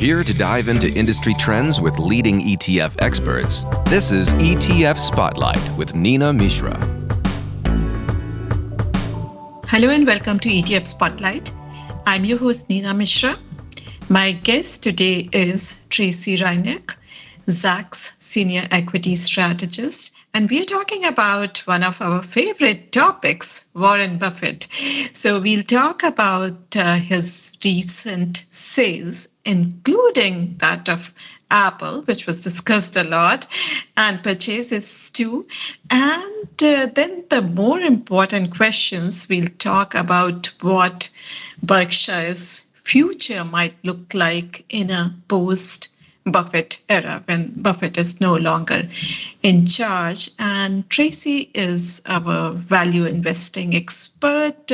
Here to dive into industry trends with leading ETF experts, this is ETF Spotlight with Neena Mishra. Hello and welcome to ETF Spotlight. I'm your host, Neena Mishra. My guest today is Tracy Reineck, Zacks Senior Equity Strategist, and we are talking about one of our favorite topics, Warren Buffett. So we'll talk about his recent sales, including that of Apple, which was discussed a lot, and purchases too. And then the more important questions, we'll talk about what Berkshire's future might look like in a post-Buffett era when Buffett is no longer in charge. And Tracy is our value investing expert.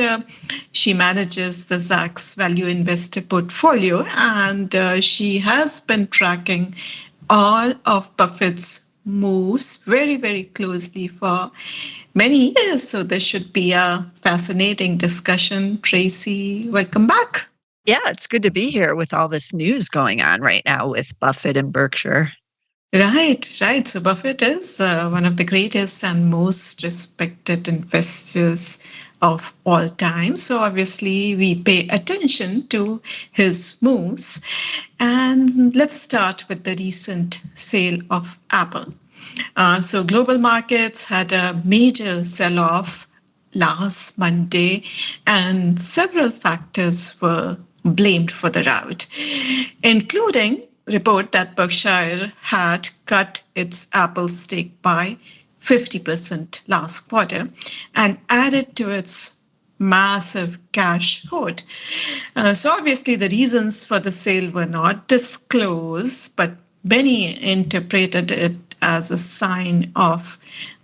She manages the Zacks Value Investor portfolio, and she has been tracking all of Buffett's moves very, very closely for many years. So this should be a fascinating discussion. Tracy, welcome back. Yeah, it's good to be here with all this news going on right now with Buffett and Berkshire. Right. So Buffett is one of the greatest and most respected investors of all time. So obviously we pay attention to his moves. And let's start with the recent sale of Apple. So global markets had a major sell-off last Monday, and several factors were blamed for the rout, including report that Berkshire had cut its Apple stake by 50% last quarter and added to its massive cash hoard. So obviously the reasons for the sale were not disclosed, but many interpreted it as a sign of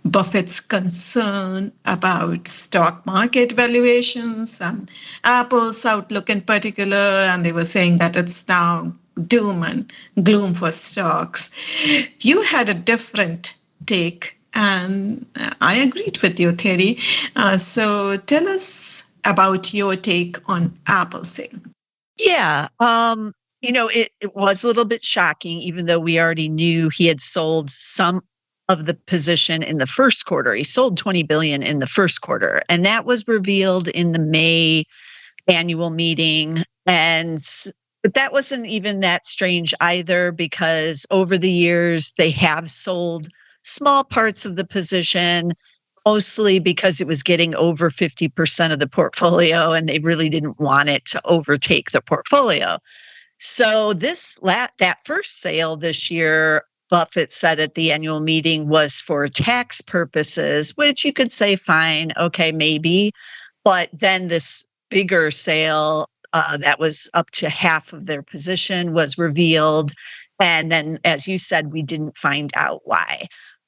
Buffett's concern about stock market valuations and Apple's outlook in particular, and they were saying that it's now doom and gloom for stocks. You had a different take, and I agreed with your theory. So tell us about your take on Apple sale. Yeah, it was a little bit shocking, even though we already knew he had sold some of the position in the first quarter. He sold $20 billion in the first quarter, and that was revealed in the May annual meeting. But that wasn't even that strange either, because over the years they have sold small parts of the position, mostly because it was getting over 50% of the portfolio, and they really didn't want it to overtake the portfolio. So that first sale this year, Buffett said at the annual meeting, was for tax purposes, which you could say, fine, okay, maybe. But then this bigger sale that was up to half of their position was revealed. And then, as you said, we didn't find out why.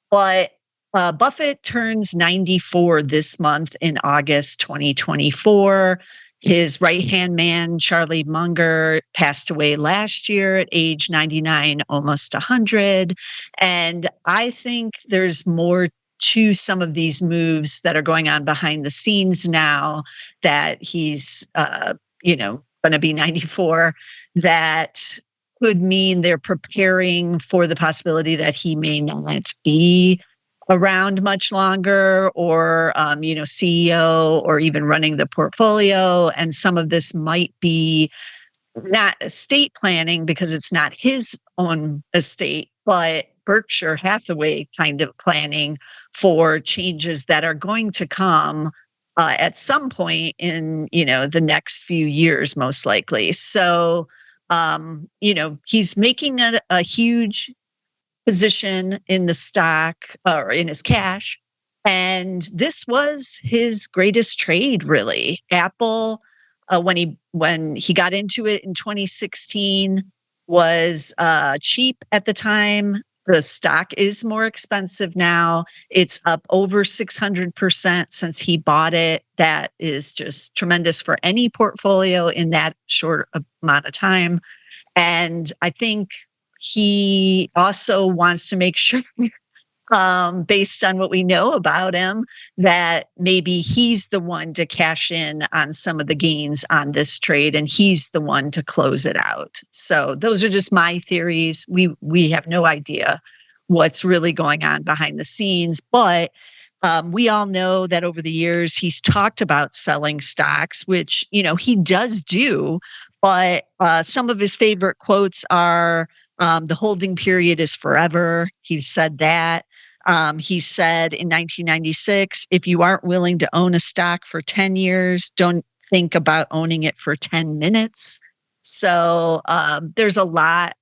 But Buffett turns 94 this month in August 2024. His right-hand man, Charlie Munger, passed away last year at age 99, almost 100. And I think there's more to some of these moves that are going on behind the scenes now that he's, going to be 94, that could mean they're preparing for the possibility that he may not be around much longer, or, CEO, or even running the portfolio. And some of this might be not estate planning because it's not his own estate, but Berkshire Hathaway kind of planning for changes that are going to come at some point in, the next few years, most likely. So, he's making a huge position in the stock or in his cash. And this was his greatest trade, really. Apple, when he got into it in 2016, was cheap at the time. The stock is more expensive now. It's up over 600% since he bought it. That is just tremendous for any portfolio in that short amount of time. And I think he also wants to make sure based on what we know about him, that maybe he's the one to cash in on some of the gains on this trade, and he's the one to close it out. So those are just my theories. We have no idea what's really going on behind the scenes, but we all know that over the years he's talked about selling stocks, which, he does do, but some of his favorite quotes are, the holding period is forever. He's said that. He said in 1996, if you aren't willing to own a stock for 10 years, don't think about owning it for 10 minutes. So there's a lot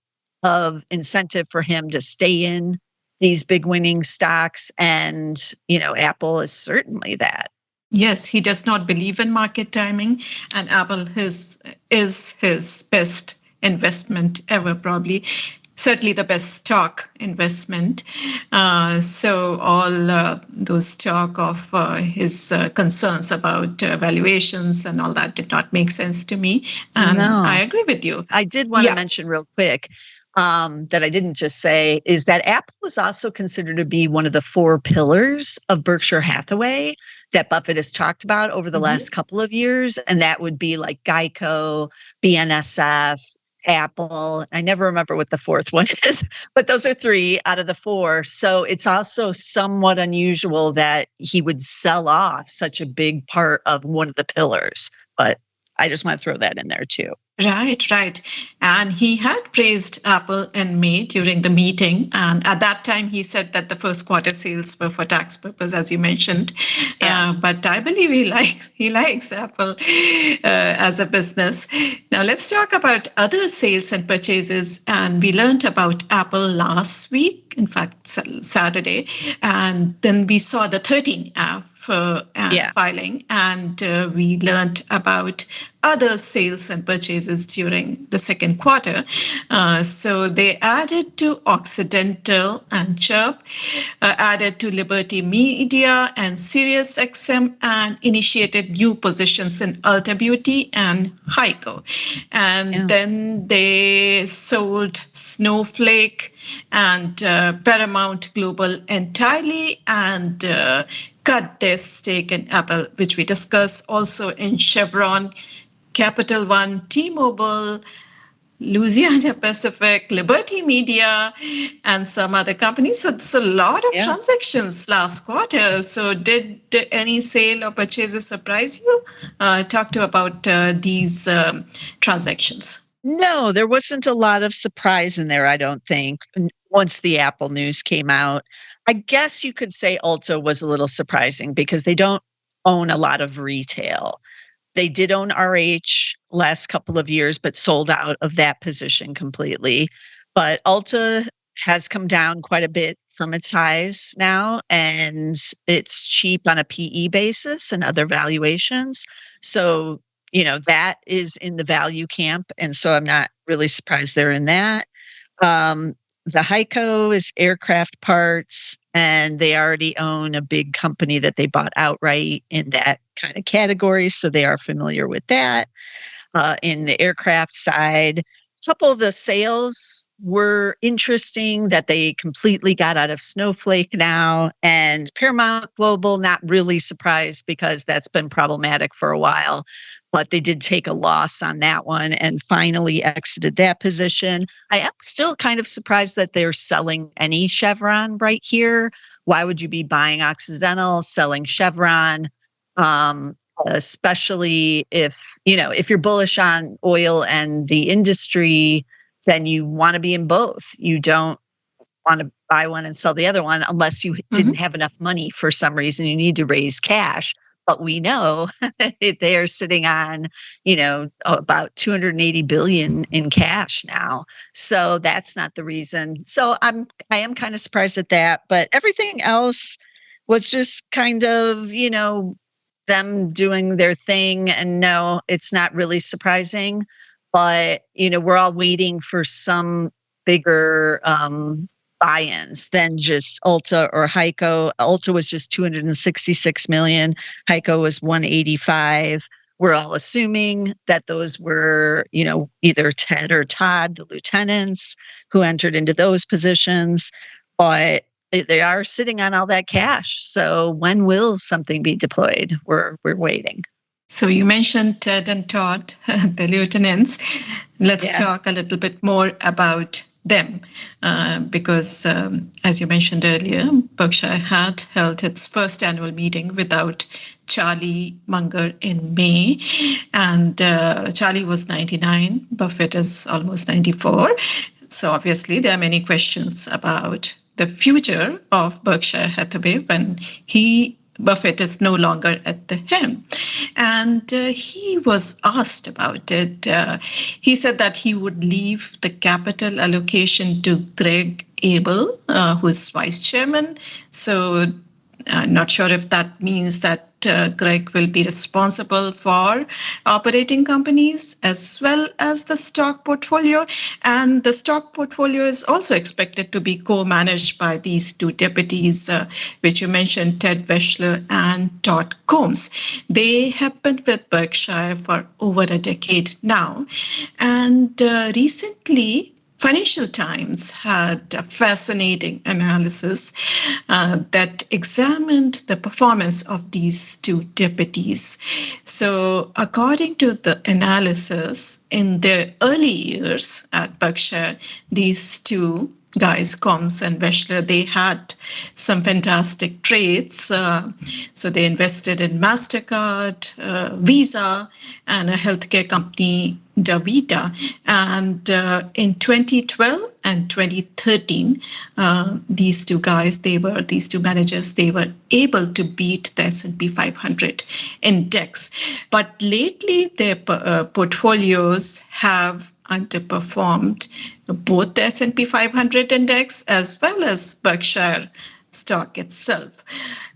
of incentive for him to stay in these big winning stocks. And, Apple is certainly that. Yes, he does not believe in market timing, and Apple is his best investment ever, probably. Certainly the best stock investment. So all those talk of his concerns about valuations and all that did not make sense to me. And No. I agree with you. I did want to mention real quick that I didn't just say is that Apple was also considered to be one of the 4 pillars of Berkshire Hathaway that Buffett has talked about over the last couple of years. And that would be like Geico, BNSF, Apple. I never remember what the 4th one is, but those are 3 out of the 4. So it's also somewhat unusual that he would sell off such a big part of one of the pillars. But I just want to throw that in there too. Right. And he had praised Apple in May during the meeting. And at that time, he said that the first quarter sales were for tax purpose, as you mentioned. Yeah. But I believe he likes Apple as a business. Now, let's talk about other sales and purchases. And we learned about Apple last week, in fact, Saturday. And then we saw the 13F filing, and we learned about other sales and purchases during the second quarter. So they added to Occidental and Chirp, added to Liberty Media and SiriusXM, and initiated new positions in Ulta Beauty and Heiko. And then they sold Snowflake and Paramount Global entirely, and cut their stake in Apple, which we discussed, also in Chevron, Capital One, T-Mobile, Louisiana Pacific, Liberty Media, and some other companies. So it's a lot of transactions last quarter. So did any sale or purchases surprise you? Talk to about these transactions. No, there wasn't a lot of surprise in there, I don't think, once the Apple news came out. I guess you could say Ulta was a little surprising because they don't own a lot of retail. They did own RH last couple of years, but sold out of that position completely. But Ulta has come down quite a bit from its highs now, and it's cheap on a PE basis and other valuations. So, that is in the value camp. And so I'm not really surprised they're in that. The Heiko is aircraft parts, and they already own a big company that they bought outright in that kind of category. So they are familiar with that. In the aircraft side, a couple of the sales were interesting that they completely got out of Snowflake now, and Paramount Global, not really surprised because that's been problematic for a while. But they did take a loss on that one and finally exited that position. I am still kind of surprised that they're selling any Chevron right here. Why would you be buying Occidental, selling Chevron? Especially if you're bullish on oil and the industry, then you want to be in both. You don't want to buy one and sell the other one unless you didn't have enough money for some reason. You need to raise cash. But we know they are sitting on, about $280 billion in cash now. So that's not the reason. So I am kind of surprised at that. But everything else was just kind of, them doing their thing. And no, it's not really surprising. But, we're all waiting for some bigger buy-ins than just Ulta or Heiko. Ulta was just $266 million. Heiko was $185. We're all assuming that those were, either Ted or Todd, the lieutenants who entered into those positions. But they are sitting on all that cash. So when will something be deployed? We're waiting. So you mentioned Ted and Todd, the lieutenants. Let's talk a little bit more about them because, as you mentioned earlier, Berkshire had held its first annual meeting without Charlie Munger in May, and Charlie was 99, Buffett is almost 94. So obviously there are many questions about the future of Berkshire Hathaway when Buffett is no longer at the helm. And he was asked about it. He said that he would leave the capital allocation to Greg Abel, who's vice chairman. So not sure if that means that Greg will be responsible for operating companies as well as the stock portfolio. And the stock portfolio is also expected to be co-managed by these two deputies, which you mentioned, Ted Weschler and Todd Combs. They have been with Berkshire for over a decade now. And recently, Financial Times had a fascinating analysis that examined the performance of these two deputies. So according to the analysis, in their early years at Berkshire, these two guys, Combs and Weschler, they had some fantastic trades. So they invested in MasterCard, Visa, and a healthcare company, Davita. And in 2012 and 2013, these two managers, they were able to beat the S&P 500 index. But lately, their portfolios have underperformed both the S&P 500 index as well as Berkshire stock itself.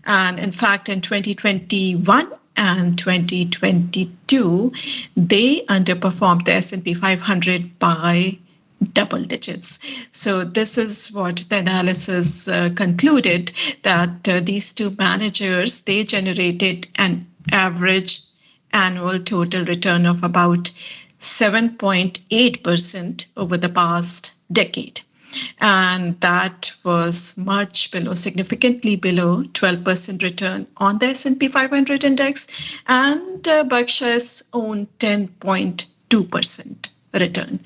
And in fact, in 2021 and 2022, they underperformed the S&P 500 by double digits. So this is what the analysis concluded, that these two managers, they generated an average annual total return of about 7.8% over the past decade. And that was much below, significantly below 12% return on the S&P 500 index and Berkshire's own 10.2% return.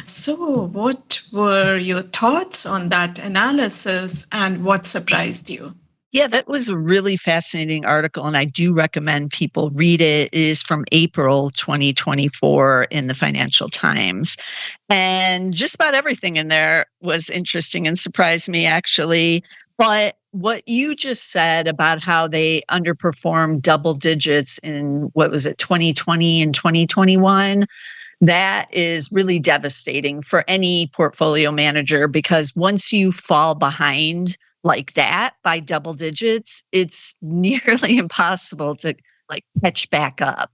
So what were your thoughts on that analysis and what surprised you? Yeah, that was a really fascinating article, and I do recommend people read it. It is from April 2024 in the Financial Times. And just about everything in there was interesting and surprised me, actually. But what you just said about how they underperformed double digits in, 2020 and 2021, that is really devastating for any portfolio manager, because once you fall behind like that by double digits, it's nearly impossible to catch back up,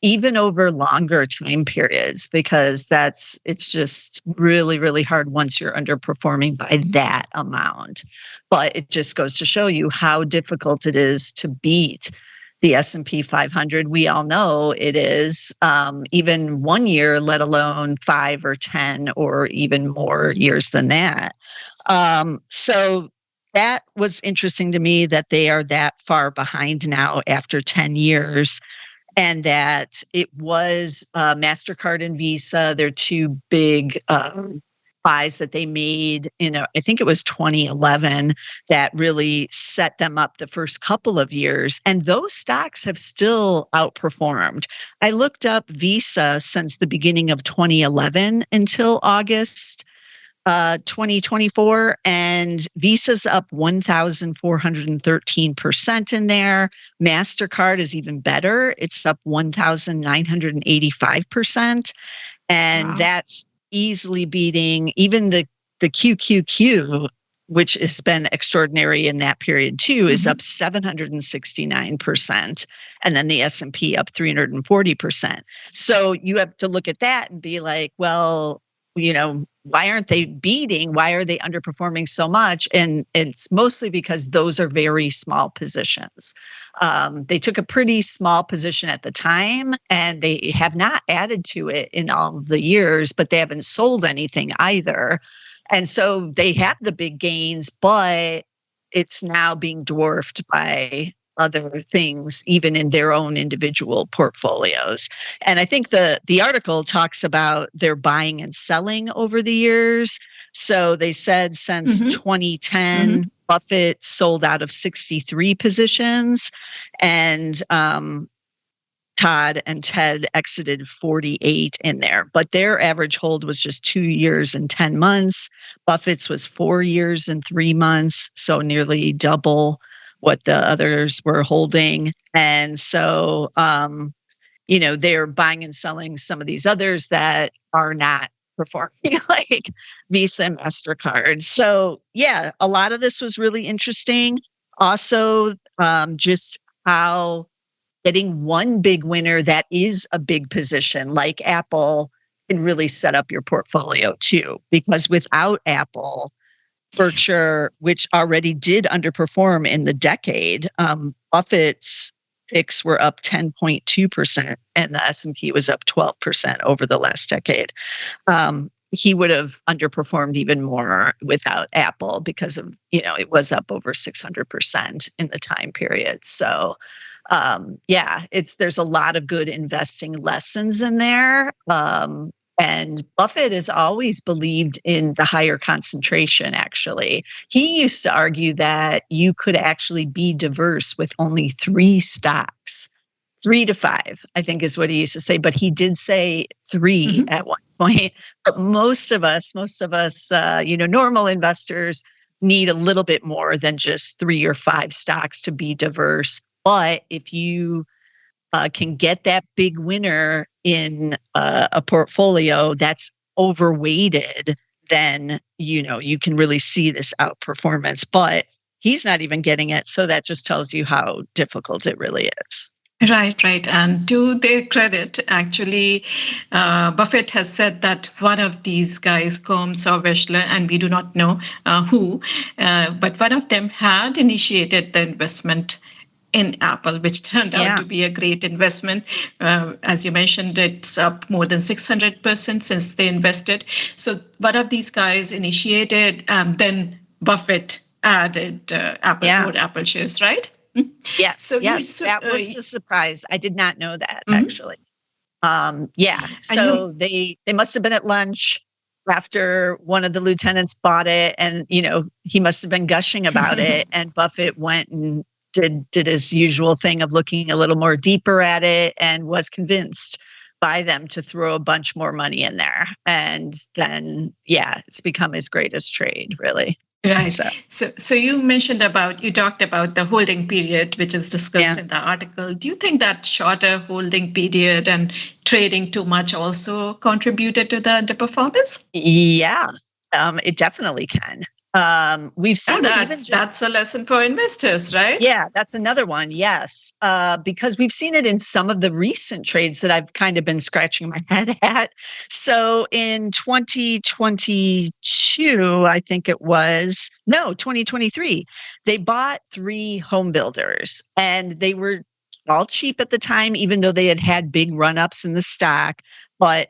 even over longer time periods, because it's just really, really hard once you're underperforming by that amount. But it just goes to show you how difficult it is to beat the S&P 500. We all know it is, even 1 year, let alone 5 or 10 or even more years than that. So that was interesting to me, that they are that far behind now after 10 years, and that it was MasterCard and Visa, their two big buys that they made in, I think it was 2011, that really set them up the first couple of years. And those stocks have still outperformed. I looked up Visa since the beginning of 2011 until August 2024, and Visa's up 1,413% in there. MasterCard is even better. It's up 1,985%. And wow, that's easily beating even the QQQ, which has been extraordinary in that period too, is up 769%. And then the S&P up 340%. So you have to look at that and be like, well, why aren't they beating? Why are they underperforming so much? And it's mostly because those are very small positions. They took a pretty small position at the time, and they have not added to it in all of the years, but they haven't sold anything either. And so they have the big gains, but it's now being dwarfed by other things, even in their own individual portfolios. And I think the article talks about their buying and selling over the years. So they said since 2010, Buffett sold out of 63 positions, and Todd and Ted exited 48 in there, but their average hold was just 2 years and 10 months. Buffett's was 4 years and 3 months, so nearly double what the others were holding. And so, they're buying and selling some of these others that are not performing, like Visa and MasterCard. So yeah, a lot of this was really interesting. Also, just how getting one big winner that is a big position like Apple can really set up your portfolio too. Because without Apple, Berkshire, which already did underperform in the decade, Buffett's picks were up 10.2% and the S&P was up 12% over the last decade. He would have underperformed even more without Apple because of, it was up over 600% in the time period. So there's a lot of good investing lessons in there. And Buffett has always believed in the higher concentration, actually. He used to argue that you could actually be diverse with only 3 stocks. 3 to 5, I think is what he used to say. But he did say 3 at one point. But most of us, normal investors need a little bit more than just 3 or 5 stocks to be diverse. But if you can get that big winner in a portfolio that's overweighted, then, you can really see this outperformance. But he's not even getting it. So that just tells you how difficult it really is. Right. And to their credit, actually, Buffett has said that one of these guys, Combs or Weschler, and we do not know who, but one of them had initiated the investment in Apple, which turned out to be a great investment. As you mentioned, it's up more than 600% since they invested. So one of these guys initiated, and then Buffett added Apple shares, right? Yes. So that was a surprise. I did not know that, actually. So they must have been at lunch after one of the lieutenants bought it, and he must have been gushing about it, and Buffett went and did his usual thing of looking a little more deeper at it and was convinced by them to throw a bunch more money in there. And then, it's become his greatest trade, really. Right. So you talked about the holding period, which is discussed in the article. Do you think that shorter holding period and trading too much also contributed to the underperformance? Yeah, it definitely can. We've seen that's a lesson for investors, right? Yeah, that's another one. Yes, because we've seen it in some of the recent trades that I've kind of been scratching my head at. So in 2022, I think it was 2023, they bought 3 home builders, and they were all cheap at the time, even though they had big run-ups in the stock. But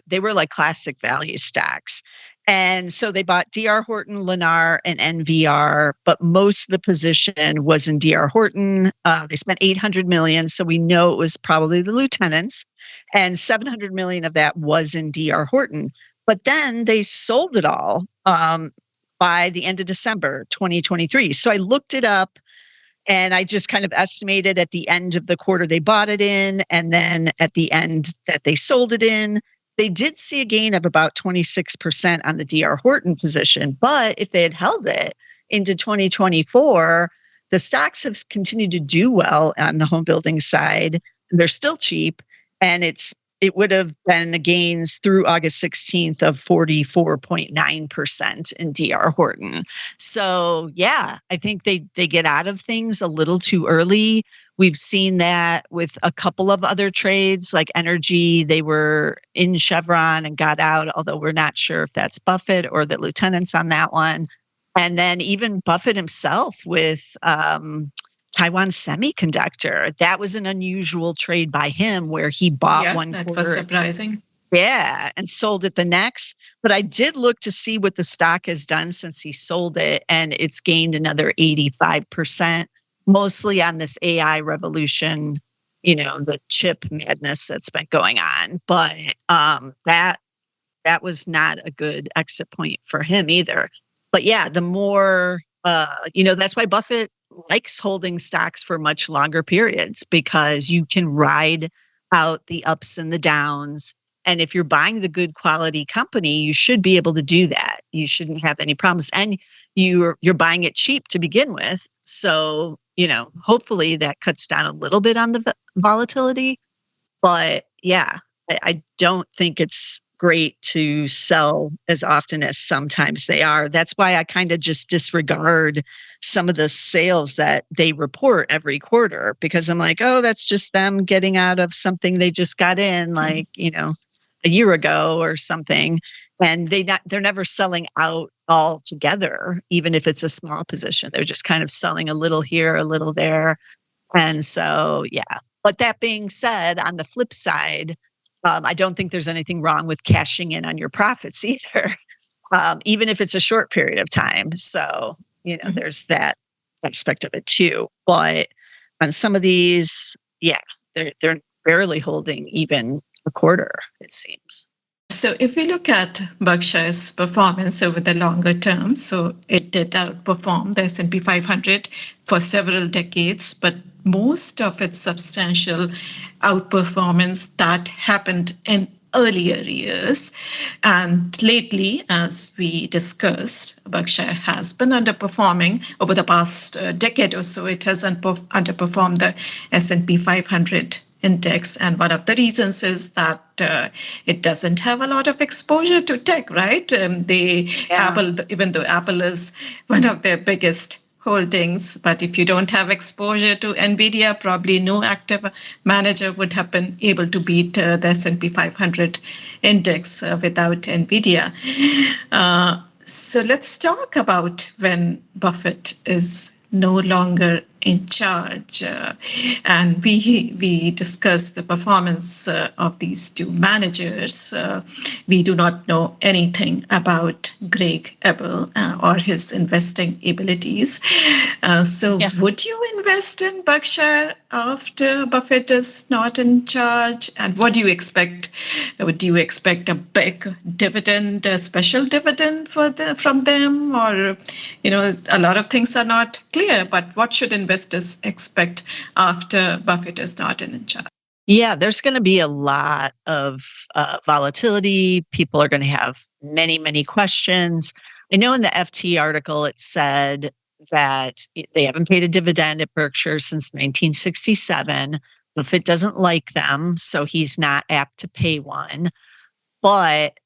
they were like classic value stocks. And so they bought D.R. Horton, Lennar, and NVR, but most of the position was in D.R. Horton. They spent $800 million, so we know it was probably the lieutenants, and $700 million of that was in D.R. Horton. But then they sold it all by the end of December 2023. So I looked it up, and I just kind of estimated at the end of the quarter they bought it in, and then at the end that they sold it in. They did see a gain of about 26% on the D.R. Horton position, but if they had held it into 2024, the stocks have continued to do well on the home building side. They're still cheap, and it would have been the gains through August 16th of 44.9% in D.R. Horton. So I think they get out of things a little too early. We've seen that with a couple of other trades like energy. They were in Chevron and got out, although we're not sure if that's Buffett or the lieutenants on that one. And then even Buffett himself with Taiwan Semiconductor. That was an unusual trade by him where he bought one quarter. That was surprising. Yeah, and sold it the next. But I did look to see what the stock has done since he sold it, and it's gained another 85%, mostly on this AI revolution, the chip madness that's been going on. But that was not a good exit point for him either. But yeah, the more, that's why Buffett likes holding stocks for much longer periods, because you can ride out the ups and the downs. And if you're buying the good quality company, you should be able to do that. You shouldn't have any problems. And you're buying it cheap to begin with. So, hopefully that cuts down a little bit on the volatility. But yeah, I don't think it's great to sell as often as sometimes they are. That's why I kind of just disregard some of the sales that they report every quarter, because I'm like, oh, that's just them getting out of something they just got in, like, a year ago or something. And they're never selling out altogether, even if it's a small position. They're just kind of selling a little here, a little there. And so, yeah. But that being said, on the flip side, I don't think there's anything wrong with cashing in on your profits either, even if it's a short period of time. So, there's that aspect of it too. But on some of these, yeah, they're barely holding even a quarter, it seems. So if we look at Berkshire's performance over the longer term, so it did outperform the S&P 500 for several decades, but most of its substantial outperformance that happened in earlier years. And lately, as we discussed, Berkshire has been underperforming over the past decade or so. It has underperformed the S&P 500 index, and one of the reasons is that it doesn't have a lot of exposure to tech, right? Apple, even though Apple is one of their biggest holdings, but if you don't have exposure to Nvidia, probably no active manager would have been able to beat the S&P 500 index without Nvidia. So let's talk about when Buffett is no longer in charge. And we discussed the performance of these two managers. We do not know anything about Greg Abel or his investing abilities. Would you invest in Berkshire after Buffett is not in charge? And what do you expect? Would you expect a big dividend, a special dividend from them? Or, a lot of things are not clear, but what should investors expect after Buffett is not in charge? Yeah, there's going to be a lot of volatility. People are going to have many, many questions. I know in the FT article, it said that they haven't paid a dividend at Berkshire since 1967. Buffett doesn't like them, so he's not apt to pay one. But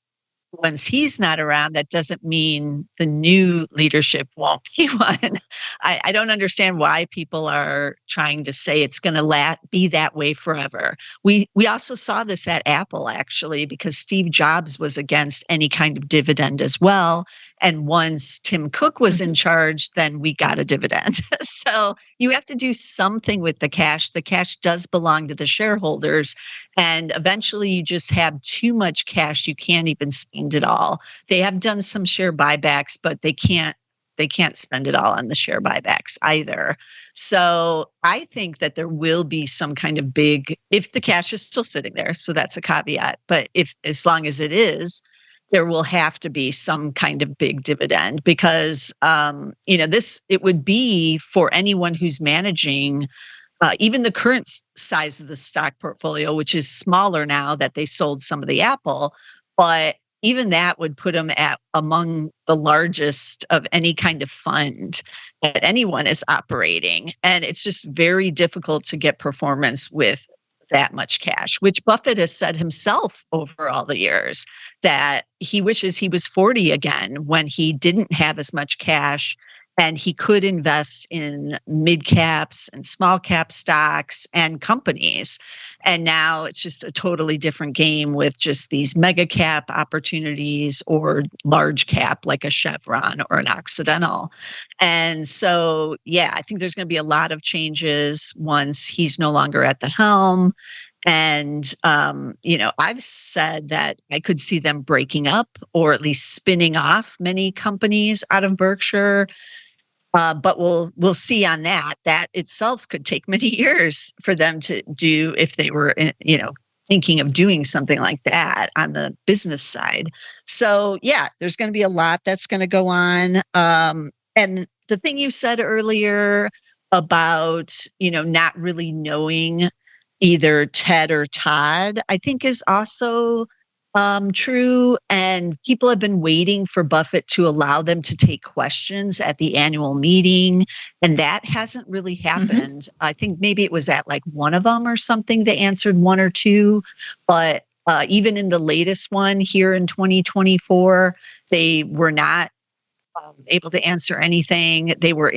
once he's not around, that doesn't mean the new leadership won't be one. I don't understand why people are trying to say it's going to be that way forever. We also saw this at Apple, actually, because Steve Jobs was against any kind of dividend as well. And once Tim Cook was in charge, then we got a dividend. So you have to do something with the cash. The cash does belong to the shareholders. And eventually you just have too much cash. You can't even spend it all. They have done some share buybacks, but they can't spend it all on the share buybacks either. So I think that there will be some kind of big, if the cash is still sitting there, so that's a caveat, but as long as it is, there will have to be some kind of big dividend because, it would be for anyone who's managing even the current size of the stock portfolio, which is smaller now that they sold some of the Apple, but even that would put them among the largest of any kind of fund that anyone is operating. And it's just very difficult to get performance with that much cash, which Buffett has said himself over all the years that he wishes he was 40 again when he didn't have as much cash and he could invest in mid caps and small cap stocks and companies. And now it's just a totally different game with just these mega cap opportunities or large cap like a Chevron or an Occidental. And so, yeah, I think there's going to be a lot of changes once he's no longer at the helm. And, I've said that I could see them breaking up or at least spinning off many companies out of Berkshire. But we'll see on that. That itself could take many years for them to do if they were, thinking of doing something like that on the business side. So yeah, there's going to be a lot that's going to go on. And the thing you said earlier about, not really knowing either Ted or Todd, I think is also true. And people have been waiting for Buffett to allow them to take questions at the annual meeting. And that hasn't really happened. I think maybe it was at like one of them or something. They answered one or two. But even in the latest one here in 2024, they were not able to answer anything. They were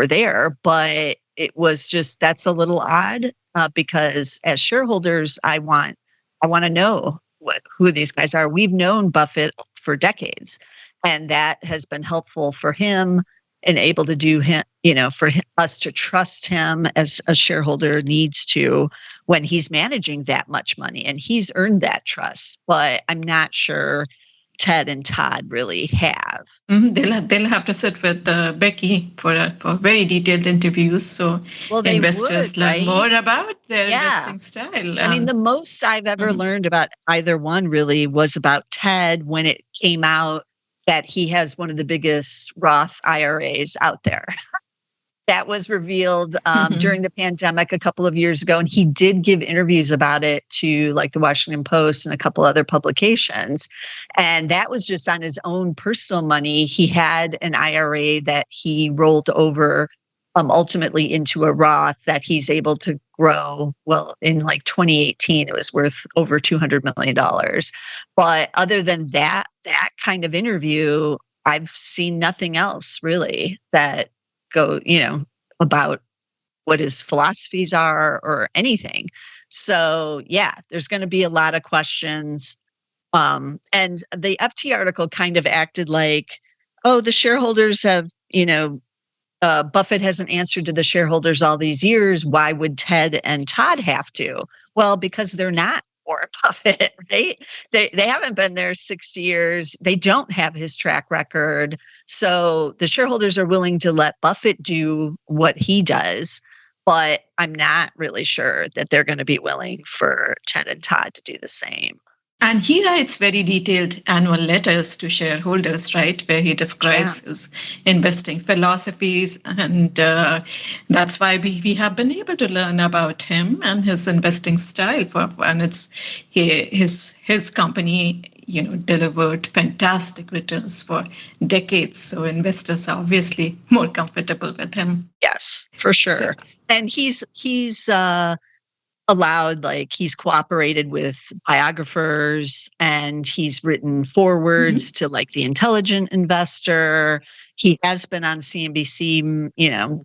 there, but it was just, that's a little odd because as shareholders, I want to know who these guys are. We've known Buffett for decades, and that has been helpful for him and able to do him, for us to trust him as a shareholder needs to when he's managing that much money, and he's earned that trust. But I'm not sure Ted and Todd really have. They'll have to sit with Becky for very detailed interviews, so investors learn more about their investing style. I mean, the most I've ever learned about either one really was about Ted when it came out that he has one of the biggest Roth IRAs out there. That was revealed during the pandemic a couple of years ago. And he did give interviews about it to like the Washington Post and a couple other publications. And that was just on his own personal money. He had an IRA that he rolled over ultimately into a Roth that he's able to grow. Well, in like 2018, it was worth over $200 million. But other than that kind of interview, I've seen nothing else really that go, about what his philosophies are or anything. So yeah, there's going to be a lot of questions. And the FT article kind of acted like, oh, the shareholders have, Buffett hasn't answered to the shareholders all these years. Why would Ted and Todd have to? Well, because they're not Warren Buffett. They haven't been there 60 years. They don't have his track record. So the shareholders are willing to let Buffett do what he does, but I'm not really sure that they're going to be willing for Ted and Todd to do the same. And he writes very detailed annual letters to shareholders, right, where he describes his investing philosophies. And that's why we have been able to learn about him and his investing style. And it's his company, delivered fantastic returns for decades. So investors are obviously more comfortable with him. Yes, for sure. So, and he's allowed, like he's cooperated with biographers and he's written forewords to like The Intelligent Investor. He has been on CNBC,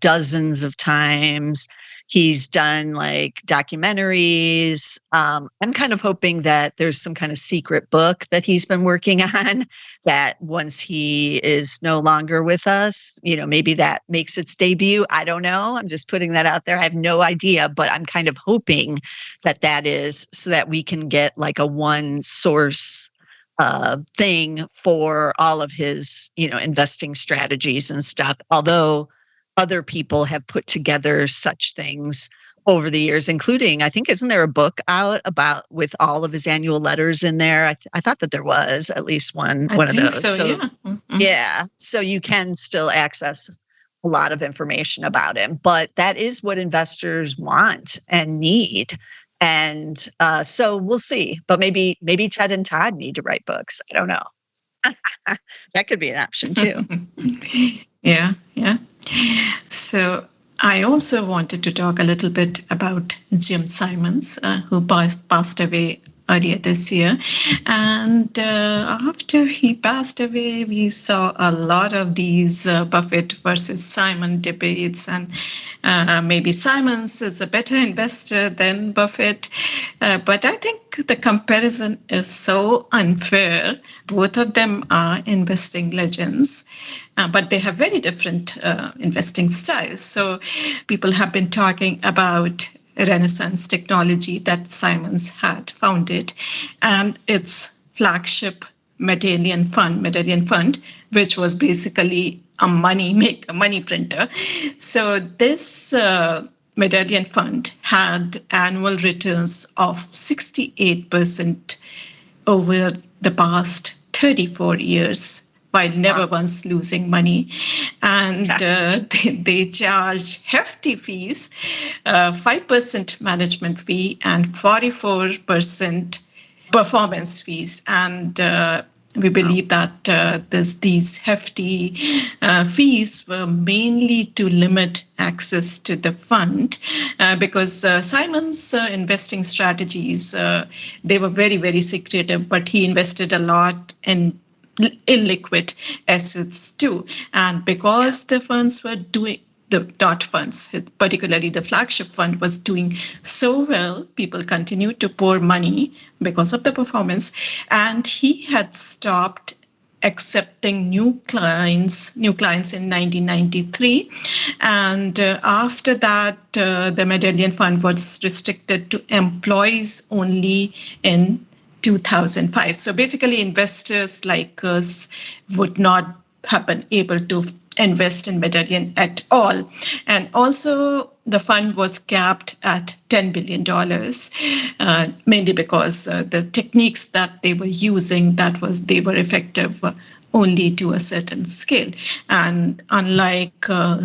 dozens of times. He's done like documentaries. I'm kind of hoping that there's some kind of secret book that he's been working on that once he is no longer with us, maybe that makes its debut. I don't know. I'm just putting that out there. I have no idea, but I'm kind of hoping that is so that we can get like a one source thing for all of his, investing strategies and stuff. Although other people have put together such things over the years, including, I think, isn't there a book out about with all of his annual letters in there? I thought that there was at least one of those. So yeah. Yeah. So you can still access a lot of information about him, but that is what investors want and need. And so we'll see. But maybe Ted and Todd need to write books. I don't know. That could be an option too. Yeah. So I also wanted to talk a little bit about Jim Simons, who passed away earlier this year. And after he passed away, we saw a lot of these Buffett versus Simon debates. And maybe Simons is a better investor than Buffett. But I think the comparison is so unfair. Both of them are investing legends. But they have very different investing styles. So people have been talking about Renaissance technology that Simons had founded, and its flagship Medallion Fund, which was basically a money printer. So this Medallion Fund had annual returns of 68% over the past 34 years, while never once losing money. And they charge hefty fees, 5% management fee and 44% performance fees. And we believe that these hefty fees were mainly to limit access to the fund because Simon's investing strategies, they were very, very secretive, but he invested a lot in illiquid assets too. And because the funds were doing, the dot funds, particularly the flagship fund, was doing so well, people continued to pour money because of the performance. And he had stopped accepting new clients in 1993. And after that, the Medallion Fund was restricted to employees only in 2005. So basically, investors like us would not have been able to invest in Medallion at all. And also, the fund was capped at $10 billion, mainly because the techniques that they were using, they were effective only to a certain scale. And unlike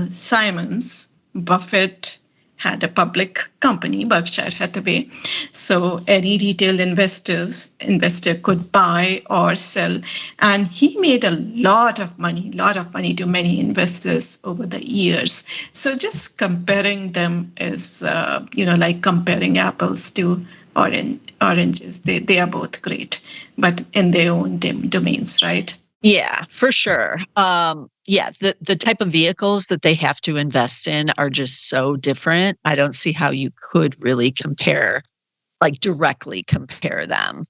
Simons, Buffett had a public company, Berkshire Hathaway. So any retail investor could buy or sell. And he made a lot of money to many investors over the years. So just comparing them is, like comparing apples to oranges. They are both great, but in their own domains, right? Yeah, for sure. The type of vehicles that they have to invest in are just so different. I don't see how you could really directly compare them.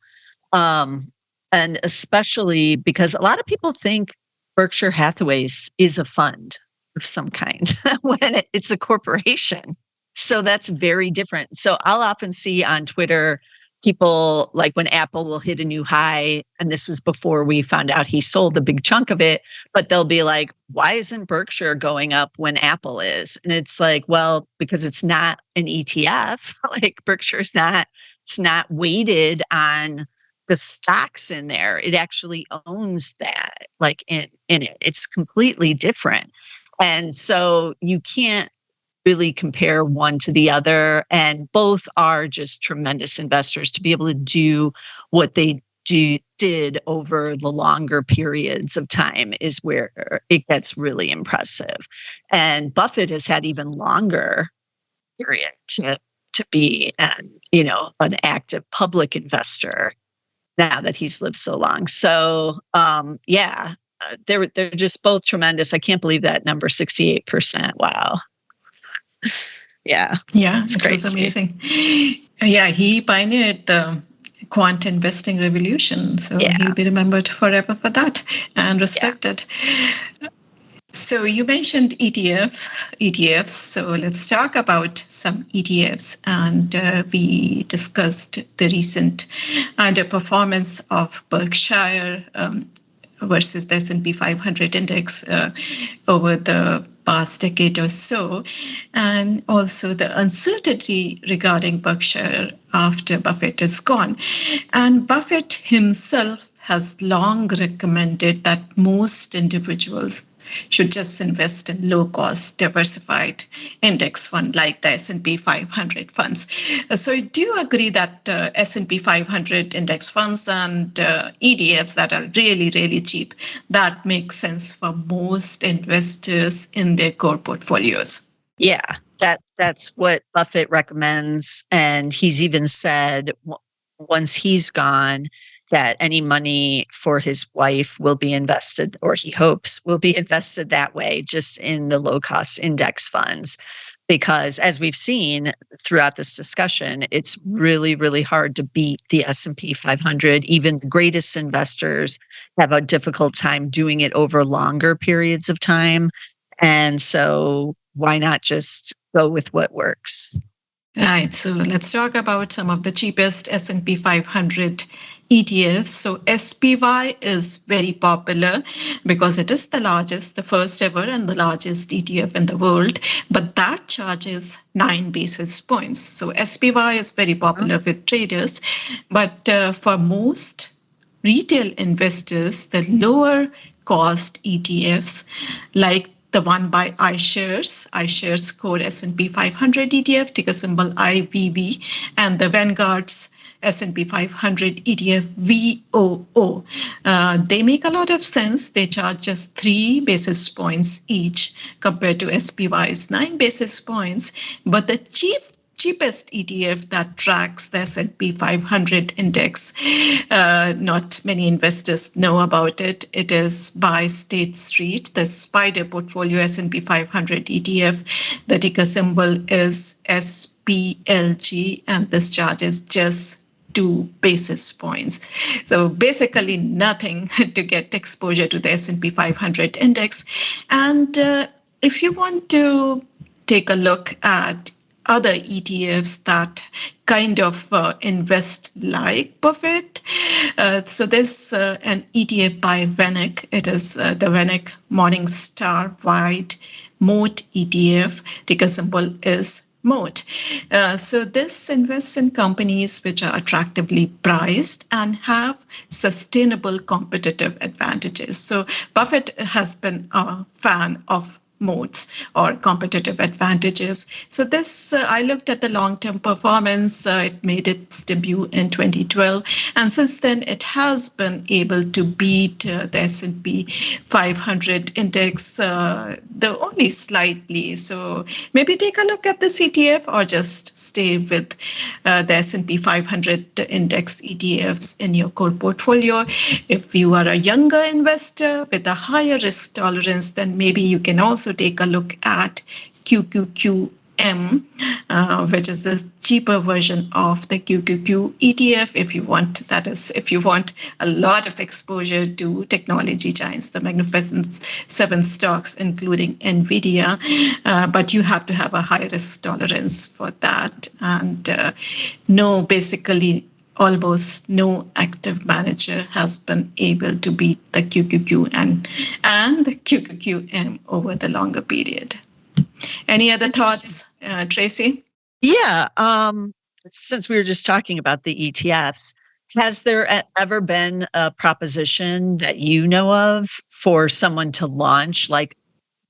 And especially because a lot of people think Berkshire Hathaway is a fund of some kind when it's a corporation. So that's very different. So I'll often see on Twitter people, like when Apple will hit a new high, and this was before we found out he sold a big chunk of it, but they'll be like, why isn't Berkshire going up when Apple is? And it's like, well, because it's not an ETF. Like Berkshire's it's not weighted on the stocks in there. It actually owns that, like in it. It's completely different. And so you can't really compare one to the other, and both are just tremendous investors. To be able to do what they did over the longer periods of time is where it gets really impressive. And Buffett has had even longer period to be an active public investor now that he's lived so long. So they're just both tremendous. I can't believe that number, 68%. Wow. Yeah, it's great. It was amazing. Yeah, he pioneered the quant investing revolution, so he'll be remembered forever for that and respected. Yeah. So you mentioned ETFs. So let's talk about some ETFs. And we discussed the recent underperformance of Berkshire versus the S&P 500 index over the past decade or so, and also the uncertainty regarding Berkshire after Buffett is gone. And Buffett himself has long recommended that most individuals should just invest in low-cost, diversified index fund like the S&P 500 funds. So do you agree that S&P 500 index funds and ETFs that are really, really cheap, that makes sense for most investors in their core portfolios? Yeah, that's what Buffett recommends. And he's even said once he's gone, that any money for his wife will be invested, or he hopes will be invested that way, just in the low-cost index funds. Because as we've seen throughout this discussion, it's really, really hard to beat the S&P 500. Even the greatest investors have a difficult time doing it over longer periods of time. And so why not just go with what works? Right. So let's talk about some of the cheapest S&P 500 ETFs. So SPY is very popular because it is the largest, the first ever and the largest ETF in the world, but that charges 9 basis points. So SPY is very popular with traders, but for most retail investors, the lower cost ETFs like the one by iShares Core S&P 500 ETF, ticker symbol IVV, and the Vanguard's S&P 500 ETF VOO. They make a lot of sense. They charge just 3 basis points each compared to SPY's 9 basis points. But the cheapest ETF that tracks the S&P 500 index, not many investors know about it. It is by State Street, the Spider Portfolio S&P 500 ETF. The ticker symbol is SPLG, and this charges just 2 basis points. So basically nothing to get exposure to the S&P 500 index. And if you want to take a look at other ETFs that kind of invest like Buffett. So there's an ETF by VanEck. It is the VanEck Morningstar Wide MOAT ETF. Ticker symbol is MOAT. So this invests in companies which are attractively priced and have sustainable competitive advantages. So Buffett has been a fan of moats or competitive advantages. So this, I looked at the long-term performance. It made its debut in 2012. And since then, it has been able to beat the S&P 500 index, though only slightly. So maybe take a look at the ETF or just stay with the S&P 500 index ETFs in your core portfolio. If you are a younger investor with a higher risk tolerance, then maybe you can also take a look at QQQM, which is the cheaper version of the QQQ ETF. If you want, that is, if you want a lot of exposure to technology giants, the Magnificent Seven stocks, including NVIDIA, but you have to have a high risk tolerance for that. And basically, almost no active manager has been able to beat the QQQ and the QQQM over the longer period. Any other thoughts, Tracy? Yeah. Since we were just talking about the ETFs, has there ever been a proposition that you know of for someone to launch like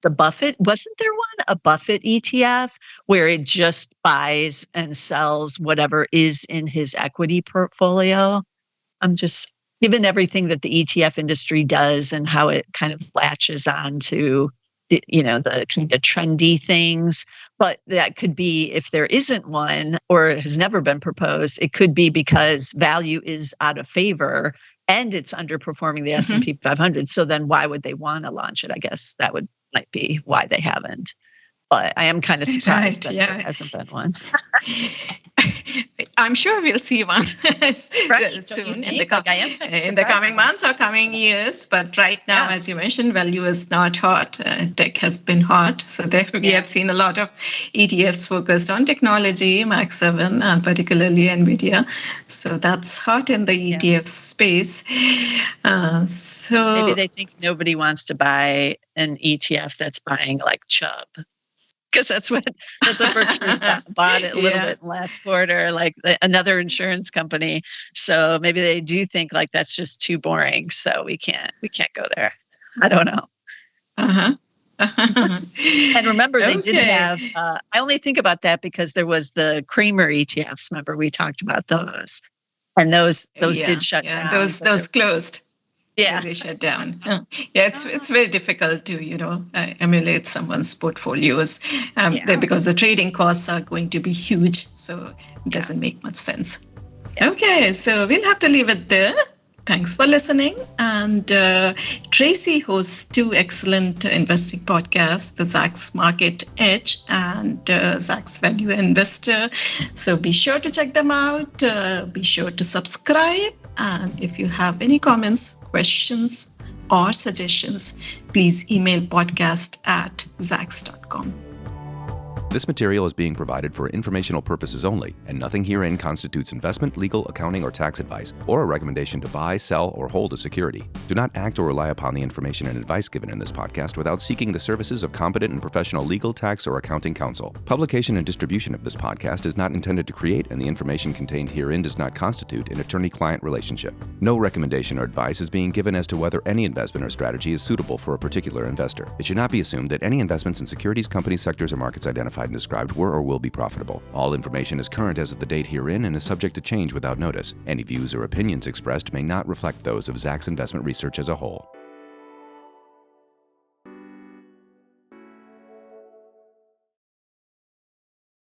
the Buffett? Wasn't there a Buffett ETF where it just buys and sells whatever is in his equity portfolio? I'm just, given everything that the ETF industry does and how it kind of latches on to the kind of trendy things, but that could be, if there isn't one or it has never been proposed, it could be because value is out of favor and it's underperforming the S&P 500. So then why would they want to launch it? I guess that might be why they haven't. But I am kind of surprised that there hasn't been one. I'm sure we'll see one soon in the coming months or coming years. But right now, as you mentioned, value is not hot. Tech has been hot. So therefore, we have seen a lot of ETFs focused on technology, Max 7, and particularly NVIDIA. So that's hot in the ETF space. So maybe they think nobody wants to buy an ETF that's buying like Chubb. Because that's what Berkshire's bought it a little bit last quarter, like another insurance company. So maybe they do think like that's just too boring. So we can't go there. I don't know. And remember, they did have. I only think about that because there was the Kramer ETFs. Remember, we talked about those, and those did shut down. Those closed. Yeah, they shut down. It's very difficult to emulate someone's portfolios because the trading costs are going to be huge. So it doesn't make much sense. Yeah. Okay, so we'll have to leave it there. Thanks for listening. And Tracy hosts 2 excellent investing podcasts, the Zacks Market Edge and Zacks Value Investor. So be sure to check them out. Be sure to subscribe. And if you have any comments, questions, or suggestions, please email podcast@zacks.com. This material is being provided for informational purposes only, and nothing herein constitutes investment, legal, accounting, or tax advice, or a recommendation to buy, sell, or hold a security. Do not act or rely upon the information and advice given in this podcast without seeking the services of competent and professional legal, tax, or accounting counsel. Publication and distribution of this podcast is not intended to create, and the information contained herein does not constitute an attorney-client relationship. No recommendation or advice is being given as to whether any investment or strategy is suitable for a particular investor. It should not be assumed that any investments in securities, companies, sectors, or markets identified and described were or will be profitable. All information is current as of the date herein and is subject to change without notice. Any views or opinions expressed may not reflect those of Zacks Investment Research as a whole.